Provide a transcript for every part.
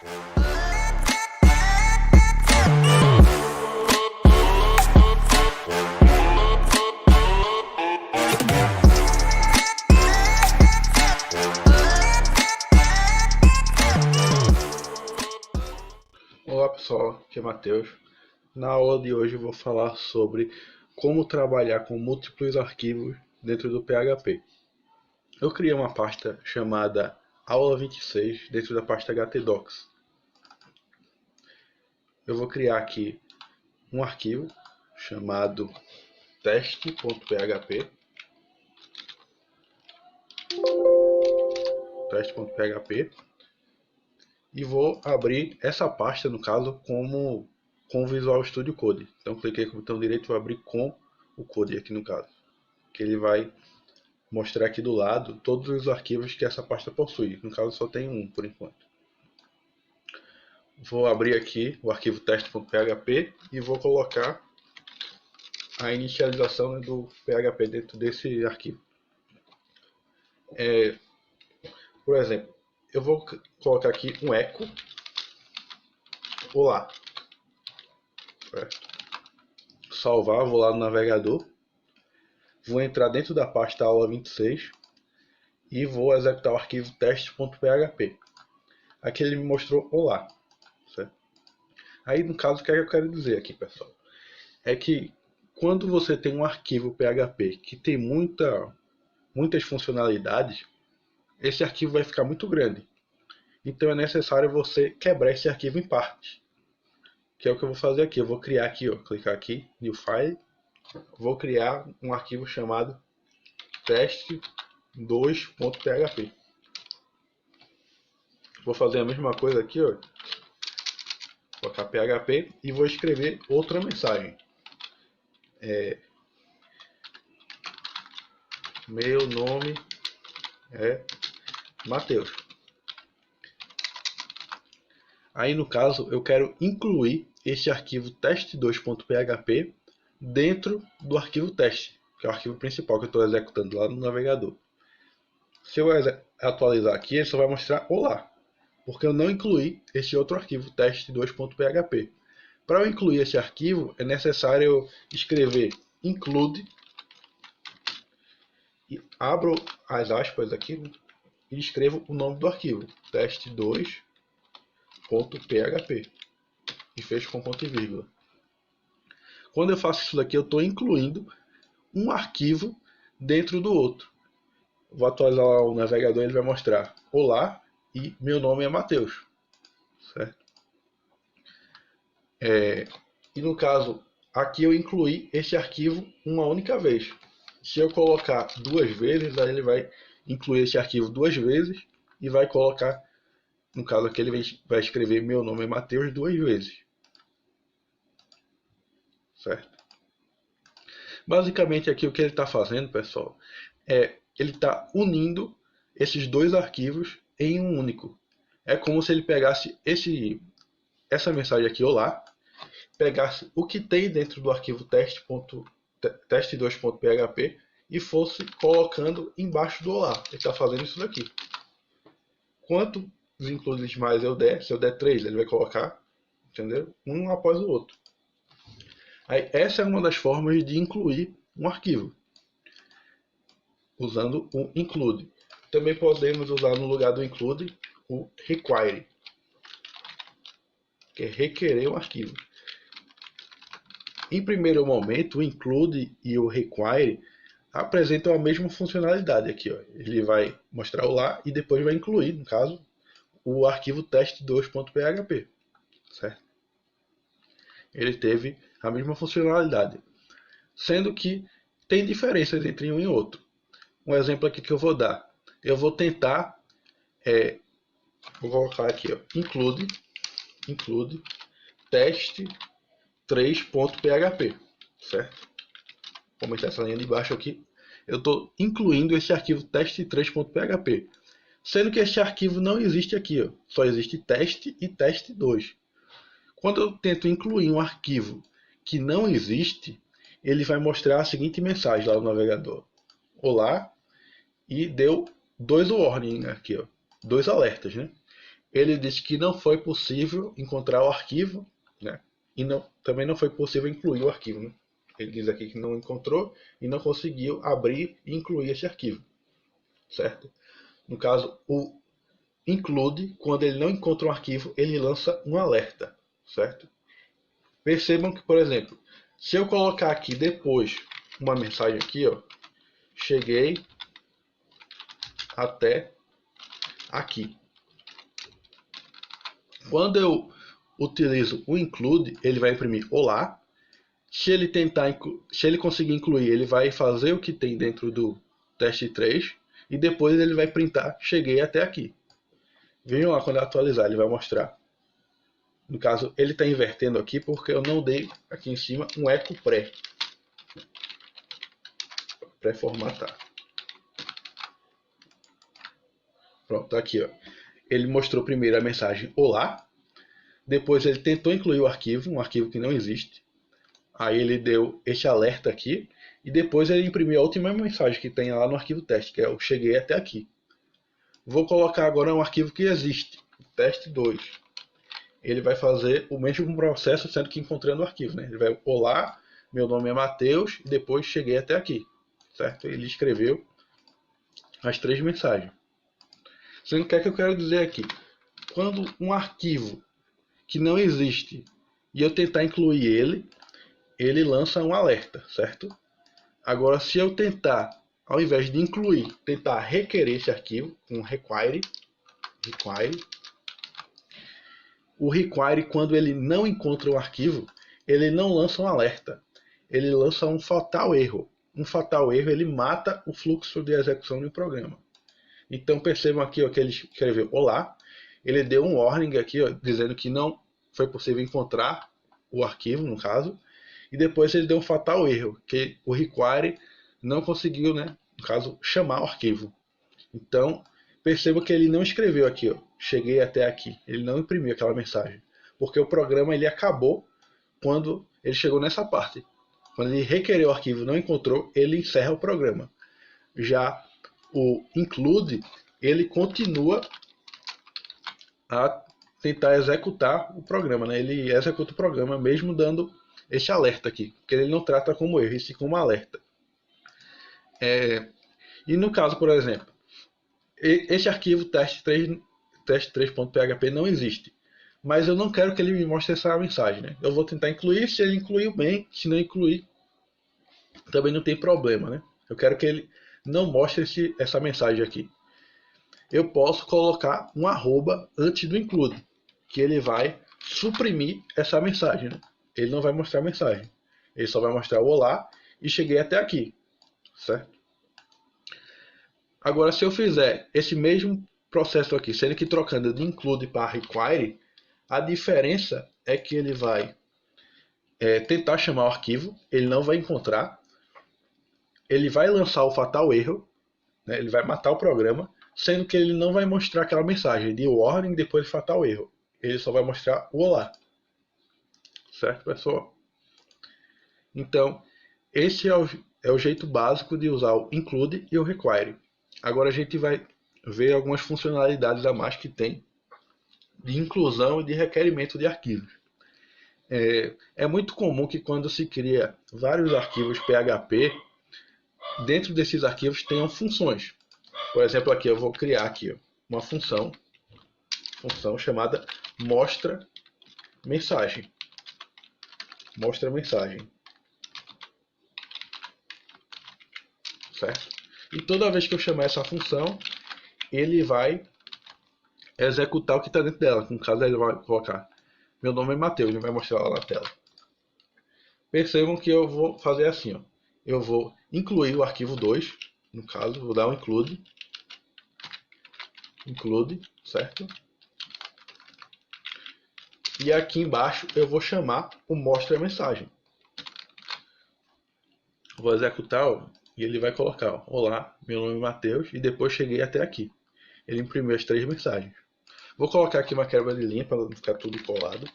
Olá pessoal, aqui é Matheus. Na aula de hoje eu vou falar sobre como trabalhar com múltiplos arquivos dentro do PHP. Eu criei uma pasta chamada Aula 26 dentro da pasta htdocs. Eu vou criar aqui um arquivo chamado teste.php e vou abrir essa pasta, no caso, com o Visual Studio Code. Então cliquei com o botão direito e vou abrir com o Code aqui no caso, que ele vai mostrar aqui do lado todos os arquivos que essa pasta possui. No caso só tem um por enquanto. Vou abrir aqui o arquivo teste.php e vou colocar a inicialização do PHP dentro desse arquivo. Por exemplo, eu vou colocar aqui um echo olá. Salvar, vou lá no navegador, vou entrar dentro da pasta aula 26 e vou executar o arquivo teste.php. Aqui ele me mostrou olá. Certo? Aí no caso, o que eu quero dizer aqui, pessoal, é que quando você tem um arquivo PHP que tem muitas funcionalidades, esse arquivo vai ficar muito grande. Então é necessário você quebrar esse arquivo em partes. Que é o que eu vou fazer aqui. Eu vou criar aqui, ó, clicar aqui, New File. Vou criar um arquivo chamado teste2.php. Vou fazer a mesma coisa aqui, ó. Vou colocar PHP e vou escrever outra mensagem. Meu nome é Matheus. Aí no caso eu quero incluir esse arquivo teste2.php dentro do arquivo teste, que é o arquivo principal que eu estou executando lá no navegador. Se eu atualizar aqui, ele só vai mostrar olá, porque eu não incluí esse outro arquivo teste2.php. Para eu incluir esse arquivo, é necessário escrever include, e abro as aspas aqui, né, e escrevo o nome do arquivo, teste2.php, e fecho com ponto e vírgula. Quando eu faço isso daqui, eu estou incluindo um arquivo dentro do outro. Vou atualizar lá o navegador, ele vai mostrar olá e meu nome é Matheus. Certo? E no caso, aqui eu incluí esse arquivo uma única vez. Se eu colocar duas vezes, aí ele vai incluir esse arquivo duas vezes e vai colocar, no caso aqui ele vai escrever meu nome é Matheus duas vezes. Certo? Basicamente aqui o que ele está fazendo, pessoal, ele está unindo esses dois arquivos em um único. É como se ele pegasse essa mensagem aqui, olá, pegasse o que tem dentro do arquivo teste2.php e fosse colocando embaixo do olá. Ele está fazendo isso daqui. Quantos includes mais eu der, se eu der 3, ele vai colocar, entendeu? Um após o outro. Aí, essa é uma das formas de incluir um arquivo, usando o include. Também podemos usar no lugar do include o require, que é requerer um arquivo. Em primeiro momento, o include e o require apresentam a mesma funcionalidade aqui, ó. Ele vai mostrar o lá e depois vai incluir, no caso, o arquivo teste2.php, certo? Ele teve a mesma funcionalidade, sendo que tem diferenças entre um e outro. Um exemplo aqui que eu vou dar, eu vou tentar, vou colocar aqui, ó, include teste3.php, certo? Vou aumentar essa linha de baixo aqui. Eu estou incluindo esse arquivo teste3.php, sendo que esse arquivo não existe aqui, ó. Só existe teste e teste2. Quando eu tento incluir um arquivo que não existe, ele vai mostrar a seguinte mensagem lá no navegador: olá, e deu dois warnings aqui, ó, dois alertas, né? ele disse que não foi possível encontrar o arquivo, né? E também não foi possível incluir o arquivo, né? Ele diz aqui que não encontrou e não conseguiu abrir e incluir esse arquivo, certo? No caso, o include, quando ele não encontra um arquivo, ele lança um alerta, certo? Percebam que, por exemplo, se eu colocar aqui depois uma mensagem aqui, ó, cheguei até aqui. Quando eu utilizo o include, ele vai imprimir olá. Se ele conseguir incluir, ele vai fazer o que tem dentro do teste 3 e depois ele vai printar cheguei até aqui. Vejam lá, quando eu atualizar, ele vai mostrar. No caso, ele está invertendo aqui porque eu não dei aqui em cima um eco pré-formatar. Pronto, tá aqui, ó. Ele mostrou primeiro a mensagem olá, depois ele tentou incluir o arquivo, um arquivo que não existe. Aí ele deu este alerta aqui e depois ele imprimiu a última mensagem que tem lá no arquivo teste, que é o cheguei até aqui. Vou colocar agora um arquivo que existe, teste 2. Ele vai fazer o mesmo processo, sendo que encontrando o arquivo, né? Ele vai olá, meu nome é Matheus e depois cheguei até aqui, certo? Ele escreveu as 3 mensagens. Sendo que o que eu quero dizer aqui? Quando um arquivo que não existe e eu tentar incluir ele, ele lança um alerta, certo? Agora, se eu tentar, ao invés de incluir, tentar requerer esse arquivo, um require, o require, quando ele não encontra o arquivo, ele não lança um alerta, ele lança um fatal erro. Um fatal erro, ele mata o fluxo de execução de um programa. Então percebam aqui, ó, que ele escreveu olá, ele deu um warning aqui, ó, dizendo que não foi possível encontrar o arquivo, no caso, e depois ele deu um fatal erro, que o require não conseguiu, né, no caso, chamar o arquivo. Então, perceba que ele não escreveu aqui, ó, cheguei até aqui, ele não imprimiu aquela mensagem, porque o programa ele acabou quando ele chegou nessa parte. Quando ele requereu o arquivo e não encontrou, ele encerra o programa. Já o include, ele continua a tentar executar o programa, né? Ele executa o programa mesmo dando esse alerta aqui, porque ele não trata como erro, e sim como alerta. E no caso, por exemplo, esse arquivo teste3.php não existe, mas eu não quero que ele me mostre essa mensagem, né? Eu vou tentar incluir, se ele incluiu bem, se não incluir, também não tem problema, né? Eu quero que ele não mostre essa mensagem aqui. Eu posso colocar um arroba antes do include, que ele vai suprimir essa mensagem, né? Ele não vai mostrar a mensagem. Ele só vai mostrar o olá e cheguei até aqui, certo? Agora, se eu fizer esse mesmo processo aqui, sendo que trocando de include para require, a diferença é que ele vai tentar chamar o arquivo, ele não vai encontrar, ele vai lançar o fatal erro, né? Ele vai matar o programa, sendo que ele não vai mostrar aquela mensagem de warning depois de fatal erro. Ele só vai mostrar o olá. Certo, pessoal? Então, esse é o jeito básico de usar o include e o require. Agora a gente vai ver algumas funcionalidades a mais que tem de inclusão e de requerimento de arquivos. É muito comum que quando se cria vários arquivos PHP, dentro desses arquivos tenham funções. Por exemplo, aqui eu vou criar aqui uma função chamada mostra mensagem. Mostra mensagem. Certo? E toda vez que eu chamar essa função, ele vai executar o que está dentro dela. No caso, ele vai colocar meu nome é Matheus, ele vai mostrar lá na tela. Percebam que eu vou fazer assim, ó. Eu vou incluir o arquivo 2, no caso, vou dar um include, certo? E aqui embaixo eu vou chamar o mostra mensagem. Vou executar, ó, e ele vai colocar, ó, olá, meu nome é Matheus e depois cheguei até aqui. Ele imprimiu as 3 mensagens. Vou colocar aqui uma quebra de linha para não ficar tudo colado.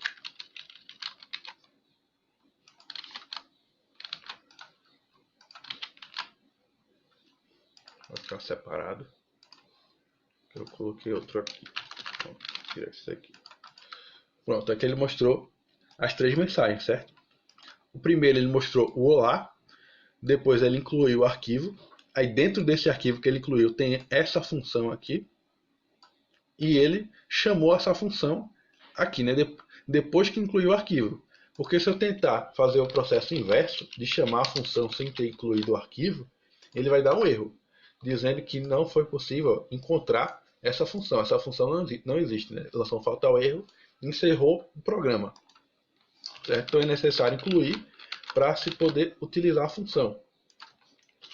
Vai ficar separado. Eu coloquei outro aqui. tirar isso aqui. Pronto, aqui ele mostrou as 3 mensagens, certo? O primeiro ele mostrou o olá, depois ele incluiu o arquivo. Aí dentro desse arquivo que ele incluiu tem essa função aqui. E ele chamou essa função aqui, né? Depois que incluiu o arquivo. Porque se eu tentar fazer o processo inverso, de chamar a função sem ter incluído o arquivo, ele vai dar um erro, dizendo que não foi possível encontrar essa função. Essa função não existe, né? Ela só falta o erro e encerrou o programa. Certo? Então é necessário incluir para se poder utilizar a função.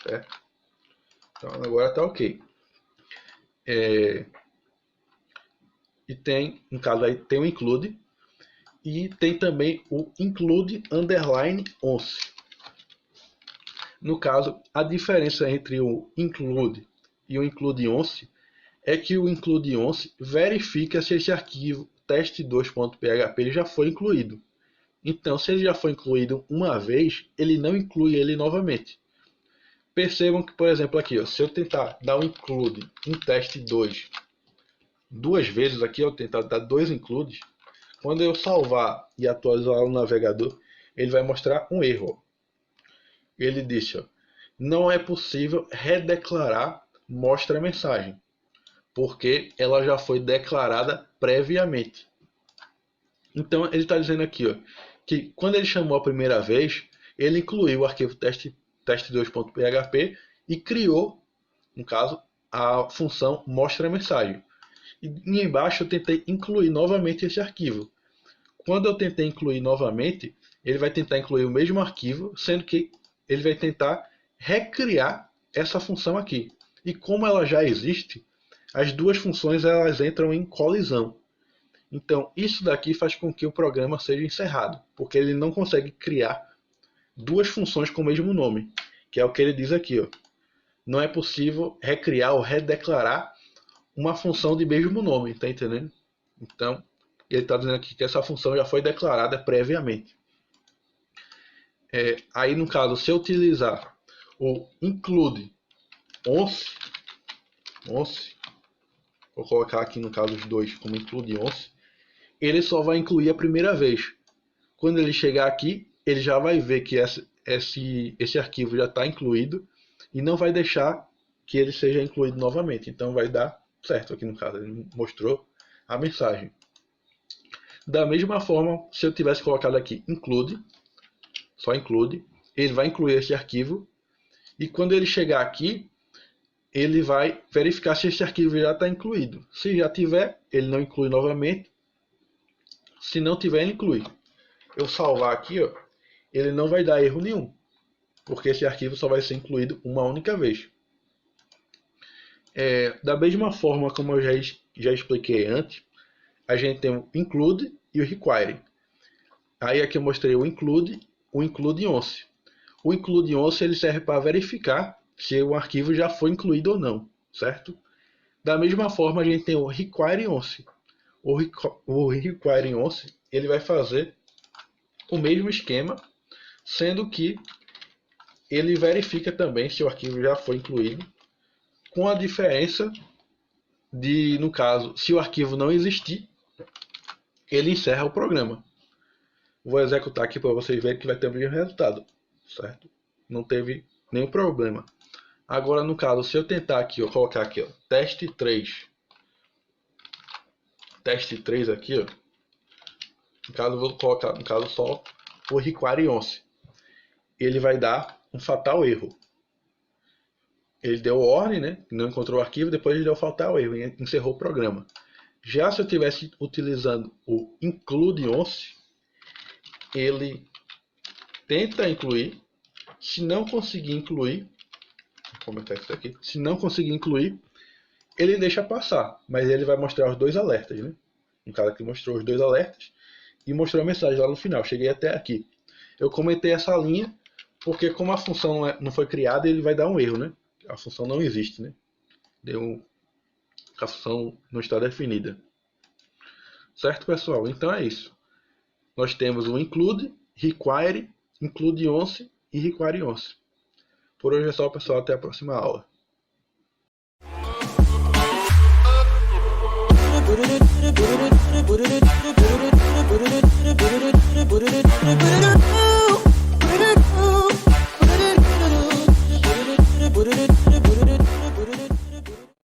Certo? Então agora está ok. E tem, no caso aí, tem o include. E tem também o include underline once. No caso, a diferença entre o include e o include once é que o include once verifica se esse arquivo test2.php já foi incluído. Então, se ele já foi incluído uma vez, ele não inclui ele novamente. Percebam que, por exemplo, aqui, ó, se eu tentar dar um include em test2 duas vezes aqui, eu tentar dar 2 includes, quando eu salvar e atualizar o navegador, ele vai mostrar um erro. Ele disse, ó, não é possível redeclarar mostra mensagem, porque ela já foi declarada previamente. Então ele está dizendo aqui, ó, que quando ele chamou a primeira vez, ele incluiu o arquivo test2.php e criou, no caso, a função mostra mensagem. E embaixo eu tentei incluir novamente esse arquivo. Quando eu tentei incluir novamente, ele vai tentar incluir o mesmo arquivo, sendo que ele vai tentar recriar essa função aqui. E como ela já existe, as duas funções elas entram em colisão. Então isso daqui faz com que o programa seja encerrado, porque ele não consegue criar duas funções com o mesmo nome, que é o que ele diz aqui, ó. Não é possível recriar ou redeclarar uma função de mesmo nome, tá entendendo? Então, ele está dizendo aqui que essa função já foi declarada previamente. Aí, no caso, se eu utilizar o include once, vou colocar aqui no caso os dois como include once, ele só vai incluir a primeira vez. Quando ele chegar aqui, ele já vai ver que esse arquivo já está incluído e não vai deixar que ele seja incluído novamente. Então vai dar certo aqui no caso, ele mostrou a mensagem. Da mesma forma, se eu tivesse colocado aqui include, só include, ele vai incluir esse arquivo e quando ele chegar aqui, ele vai verificar se esse arquivo já está incluído. Se já tiver, ele não inclui novamente. Se não tiver, ele inclui. Eu salvar aqui, ó, ele não vai dar erro nenhum, porque esse arquivo só vai ser incluído uma única vez. Da mesma forma como eu já expliquei antes, a gente tem o include e o require. Aí aqui eu mostrei o include once. O include once ele serve para verificar se o arquivo já foi incluído ou não, certo? Da mesma forma a gente tem o require once. O require once ele vai fazer o mesmo esquema, sendo que ele verifica também se o arquivo já foi incluído, com a diferença de, no caso, se o arquivo não existir, ele encerra o programa. Vou executar aqui para vocês verem que vai ter o mesmo resultado, certo? Não teve nenhum problema. Agora, no caso, se eu tentar aqui, eu colocar aqui, ó, teste 3 aqui, ó, no caso, eu vou colocar, no caso, só o require once. Ele vai dar um fatal erro. Ele deu ordem, né? Não encontrou o arquivo, depois ele deu fatal erro e encerrou o programa. Já se eu estivesse utilizando o include once, ele tenta incluir. Se não conseguir incluir, vou comentar isso aqui. Se não conseguir incluir, ele deixa passar, mas ele vai mostrar os dois alertas, né? No caso aqui mostrou os dois alertas e mostrou a mensagem lá no final. Cheguei até aqui. Eu comentei essa linha porque como a função não foi criada, ele vai dar um erro, né? A função não existe, né? A função não está definida. Certo, pessoal? Então é isso. Nós temos o include, require, include once e require once. Por hoje é só, pessoal. Até a próxima aula. Put it